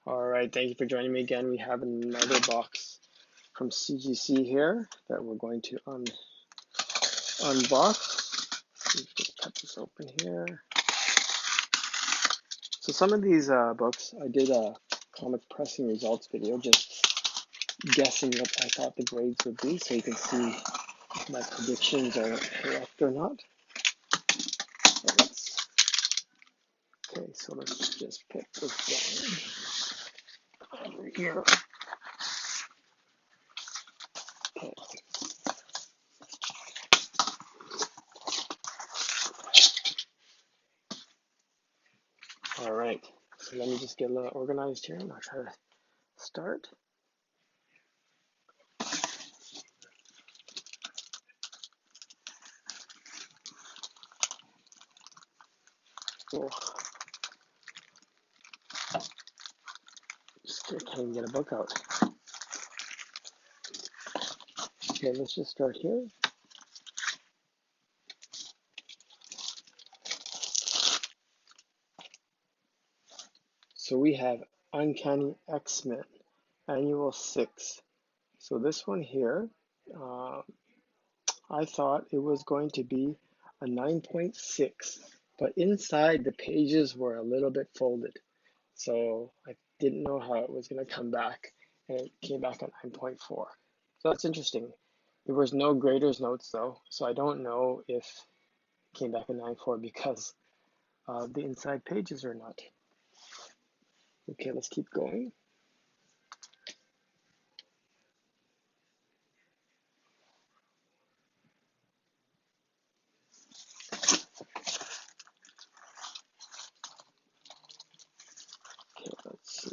All right, thank you for joining me again. We have another box from CGC here that we're going to unbox. Let's see if we can cut this open here. So some of these books, I did a comic pressing results video, just guessing what I thought the grades would be, so you can see if my predictions are correct or not. Okay, so let's just put this down over here. Okay. All right, so let me just get a little organized here and I'll try to start. Cool. Just can't even get a book out. Okay, let's just start here. So we have Uncanny X-Men, Annual 6. So this one here, I thought it was going to be a 9.6, but inside the pages were a little bit folded. So I didn't know how it was going to come back, and it came back at 9.4. So that's interesting. There was no grader's notes though, so I don't know if it came back at 9.4 because the inside pages or not. Okay, let's keep going. Okay, let's see.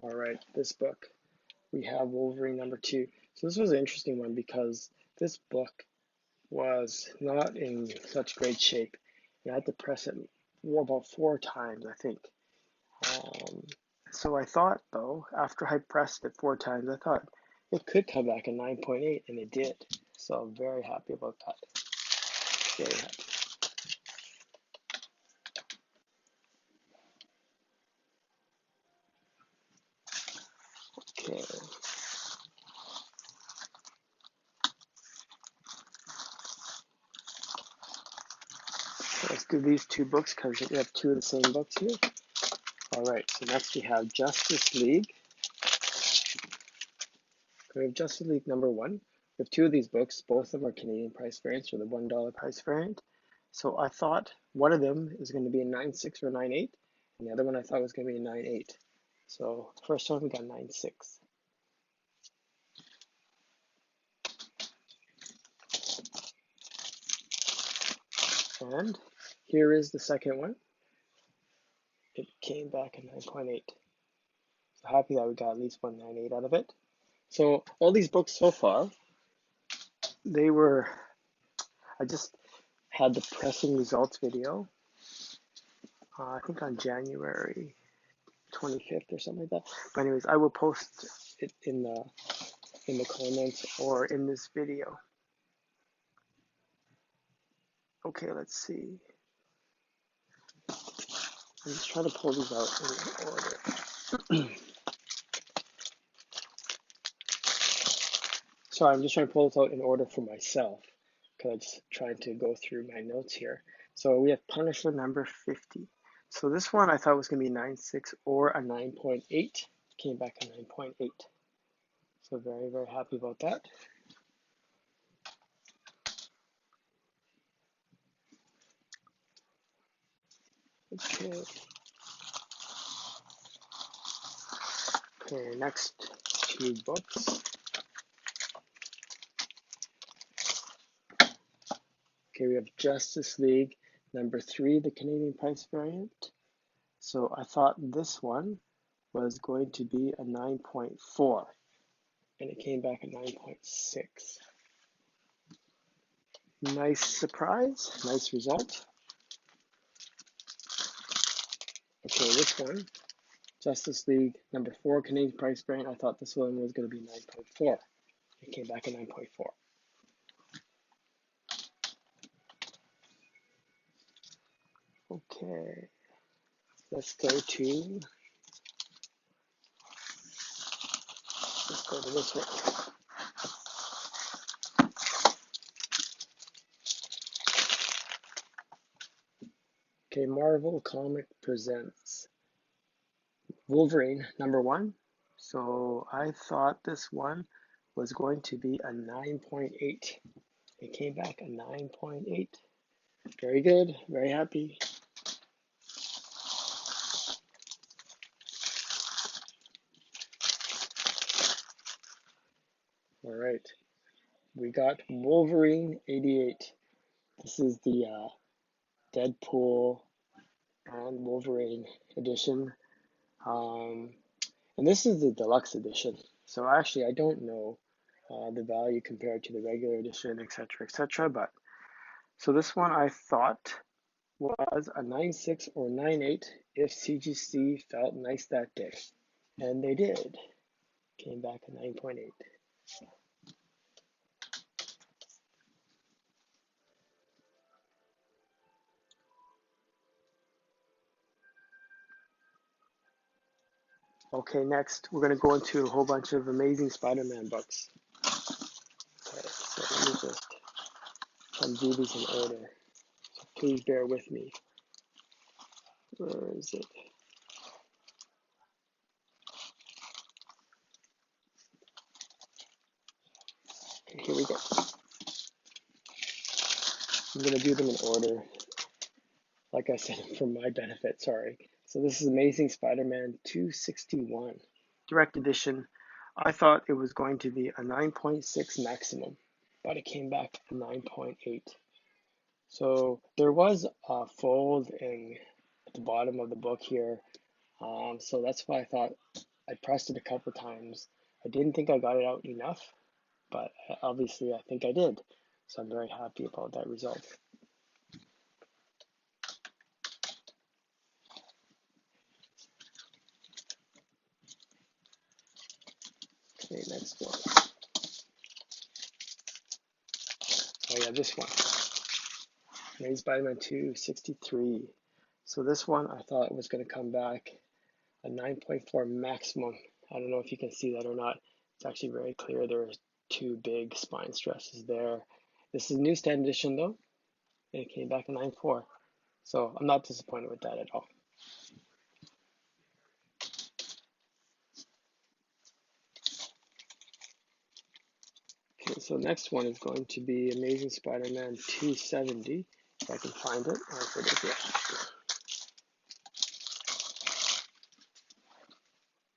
All right, this book, we have Wolverine #2. So this was an interesting one because this book was not in such great shape. I had to press it about 4 times, I think. So I thought, though, after I pressed it 4 times, I thought it could come back at 9.8, and it did. So I'm very happy about that. Very happy. Okay. So let's do these two books because we have two of the same books here. All right, so next we have Justice League. We have Justice League #1. We have two of these books. Both of them are Canadian price variants, or the $1 price variant. So I thought one of them is going to be a 9.6 or 9.8, and the other one I thought was going to be a 9.8. So first one we got 9.6. And here is the second one. It came back at 9.8. So happy that we got at least one 9.8 out of it. So all these books so far, I just had the pressing results video, I think on January 25th or something like that. But anyways, I will post it in the comments or in this video. Okay, let's see. I'm just trying to pull these out in order. Sorry, I'm just trying to pull this out in order for myself because I'm just trying to go through my notes here. So we have Punisher #50. So this one I thought was going to be 9.6 or a 9.8. Came back at 9.8. So very, very happy about that. Okay. Okay, next two books. Okay, we have Justice League #3, the Canadian price variant. So I thought this one was going to be a 9.4, and it came back at 9.6. Nice surprise, nice result. Okay, this one, Justice League #4, Canadian price variant. I thought this one was going to be 9.4. It came back at 9.4. Okay, let's go to this one. Okay, Marvel Comic presents Wolverine #1. So I thought this one was going to be a 9.8. It came back a 9.8. Very good, very happy. All right, we got Wolverine 88. This is the Deadpool and Wolverine edition. And this is the deluxe edition. So actually, I don't know the value compared to the regular edition, etc., etc. But so this one I thought was a 9.6 or 9.8 if CGC felt nice that day, and they did. Came back a 9.8. Okay, next we're going to go into a whole bunch of Amazing Spider-Man books. Okay, so let me just try and do these in order. So please bear with me. Where is it? Okay, here we go. I'm going to do them in order. Like I said, for my benefit, sorry. So this is Amazing Spider-Man 261, direct edition. I thought it was going to be a 9.6 maximum, but it came back a 9.8. So there was a fold at the bottom of the book here. So that's why I thought I pressed it a couple times. I didn't think I got it out enough, but obviously I think I did. So I'm very happy about that result. Okay, next one. Oh yeah, this one. Amazing Spider-Man 263. So this one I thought was going to come back a 9.4 maximum. I don't know if you can see that or not. It's actually very clear. There's two big spine stresses there. This is newsstand edition though, and it came back a 9.4. So I'm not disappointed with that at all. Okay, so next one is going to be Amazing Spider-Man 270. If I can find it. Oh, it is, yeah.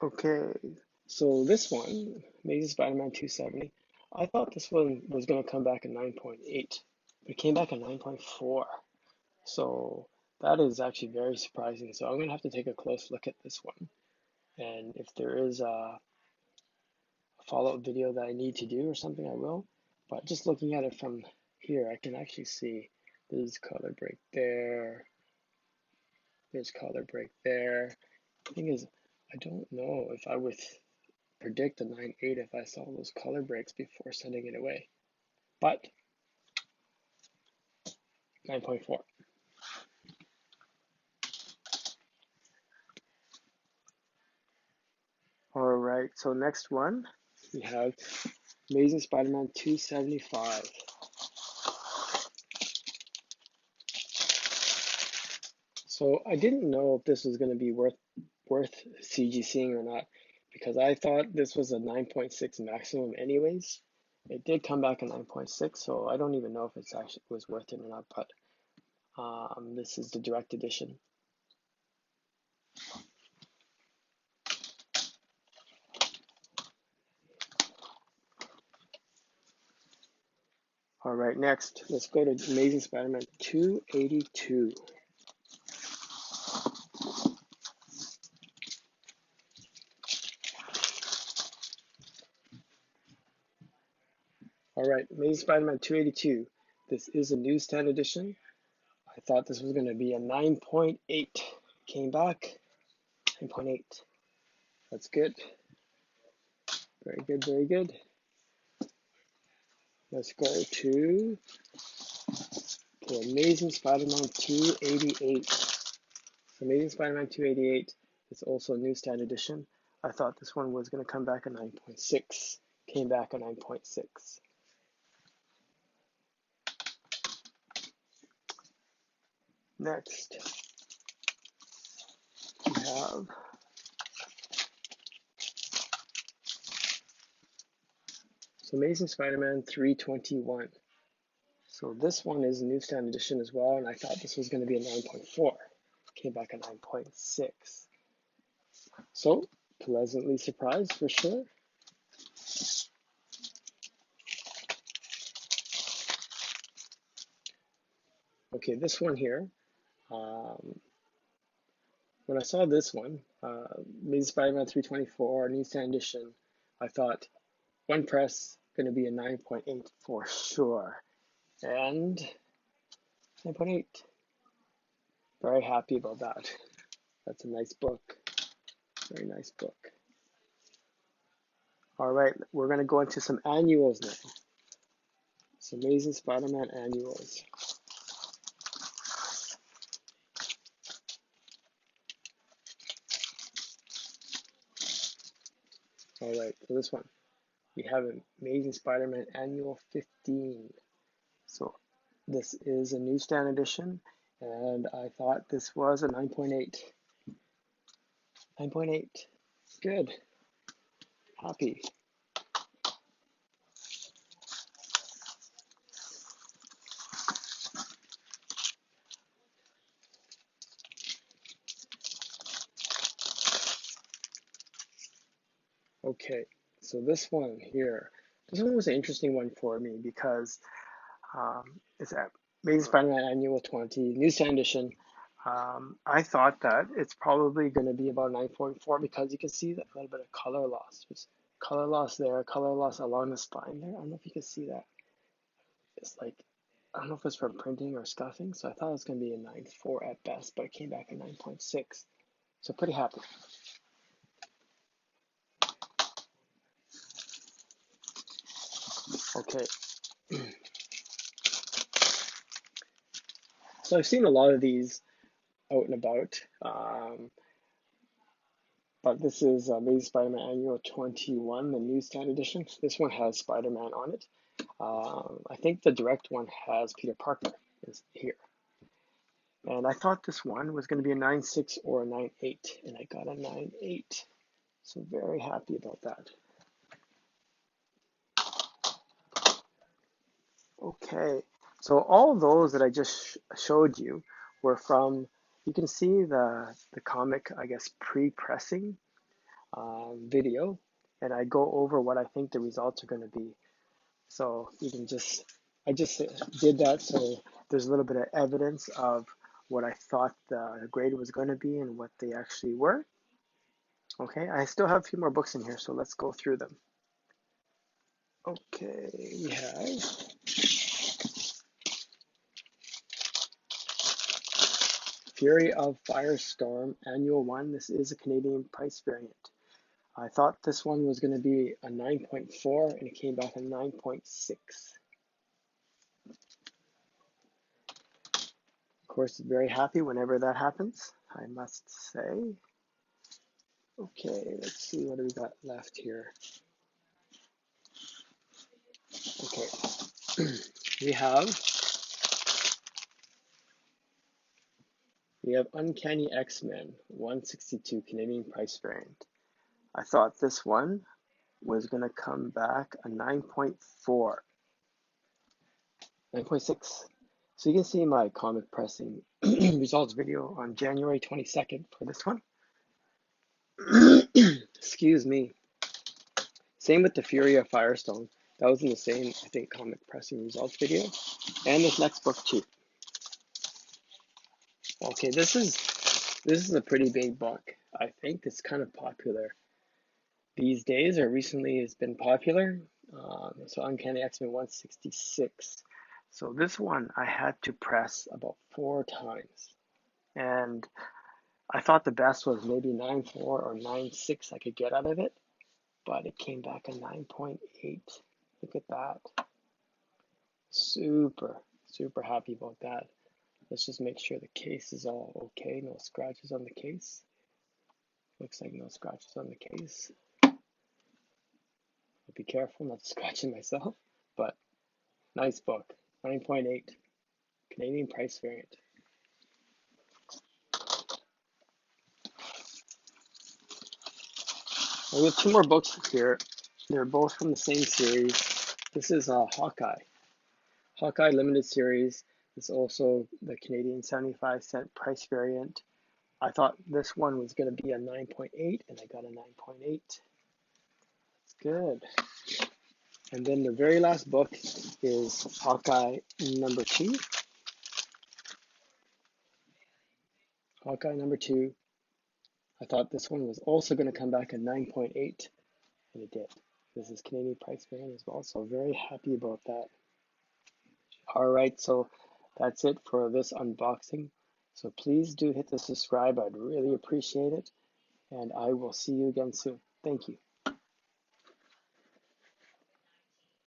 Okay, so this one, Amazing Spider-Man 270, I thought this one was going to come back at 9.8, but it came back at 9.4. So that is actually very surprising. So I'm going to have to take a close look at this one. And if there is a follow-up video that I need to do or something, I will. But just looking at it from here, I can actually see there's color break there. There's color break there. The thing is, I don't know if I would predict a 9.8 if I saw those color breaks before sending it away. But 9.4. All right, so next one, we have Amazing Spider-Man 275. So I didn't know if this was going to be worth CGCing or not, because I thought this was a 9.6 maximum anyways. It did come back at 9.6, so I don't even know if it's actually was worth it or not, but this is the direct edition. All right, next, let's go to Amazing Spider-Man 282. All right, Amazing Spider-Man 282. This is a newsstand edition. I thought this was going to be a 9.8. Came back 9.8. That's good. Very good, very good. Let's go to Okay, Amazing Spider-Man 288. Amazing Spider-Man 288 is also a newsstand edition. I thought this one was going to come back a 9.6. Came back a 9.6. Next, we have Amazing Spider-Man 321. So this one is a newsstand edition as well, and I thought this was going to be a 9.4. Came back a 9.6. So, pleasantly surprised for sure. Okay, this one here, when I saw this one, Amazing Spider-Man 324 newsstand edition, I thought one press going to be a 9.8 for sure. And 9.8. Very happy about that. That's a nice book. Very nice book. All right, we're going to go into some annuals now. Some Amazing Spider-Man annuals. All right, for this one, we have Amazing Spider-Man Annual 15. So this is a newsstand edition, and I thought this was a 9.8. 9.8. Good. Happy. Okay, so this one here, this one was an interesting one for me because it's Amazing Spider-Man Annual 20, newsstand edition. I thought that it's probably going to be about 9.4 because you can see that a little bit of color loss. There's color loss there, color loss along the spine there. I don't know if you can see that. It's like, I don't know if it's from printing or scuffing, so I thought it was going to be a 9.4 at best, but it came back at 9.6. So pretty happy. Okay. So I've seen a lot of these out and about, but this is Amazing Spider-Man Annual 21, the newsstand edition. This one has Spider-Man on it. I think the direct one has Peter Parker is here. And I thought this one was going to be a 9.6 or a 9.8, and I got a 9.8. So very happy about that. Okay, so all those that I just showed you were from, you can see the comic, I guess, pre-pressing video, and I go over what I think the results are going to be. So you can just, I just did that so there's a little bit of evidence of what I thought the grade was going to be and what they actually were. Okay, I still have a few more books in here, so let's go through them. Okay, we have Fury of Firestorm Annual 1. This is a Canadian price variant. I thought this one was going to be a 9.4 and it came back a 9.6. Of course, very happy whenever that happens, I must say. Okay, let's see what do we got left here. Okay, we have Uncanny X-Men 162 Canadian price variant. I thought this one was going to come back a 9.4. 9.6. So you can see my comic pressing results video on January 22nd for this one. Excuse me. Same with the Fury of Firestone. That was in the same, I think, comic pressing results video. And this next book too. Okay, this is a pretty big book. I think it's kind of popular these days, or recently has been popular. So Uncanny X-Men 166. So this one I had to press about 4 times. And I thought the best was maybe 9.4 or 9.6 I could get out of it, but it came back a 9.8. Look at that. Super, super happy about that. Let's just make sure the case is all okay. No scratches on the case. Looks like no scratches on the case. I'll be careful not to scratch it myself, but nice book. 9.8 Canadian price variant. Well, we have two more books here. They're both from the same series. This is Hawkeye. Hawkeye Limited Series is also the Canadian 75-cent price variant. I thought this one was going to be a 9.8, and I got a 9.8. That's good. And then the very last book is Hawkeye number 2. Hawkeye number 2. I thought this one was also going to come back at 9.8, and it did. This is Canadian price variant as well, so very happy about that. All right, so that's it for this unboxing. So please do hit the subscribe. I'd really appreciate it. And I will see you again soon. Thank you.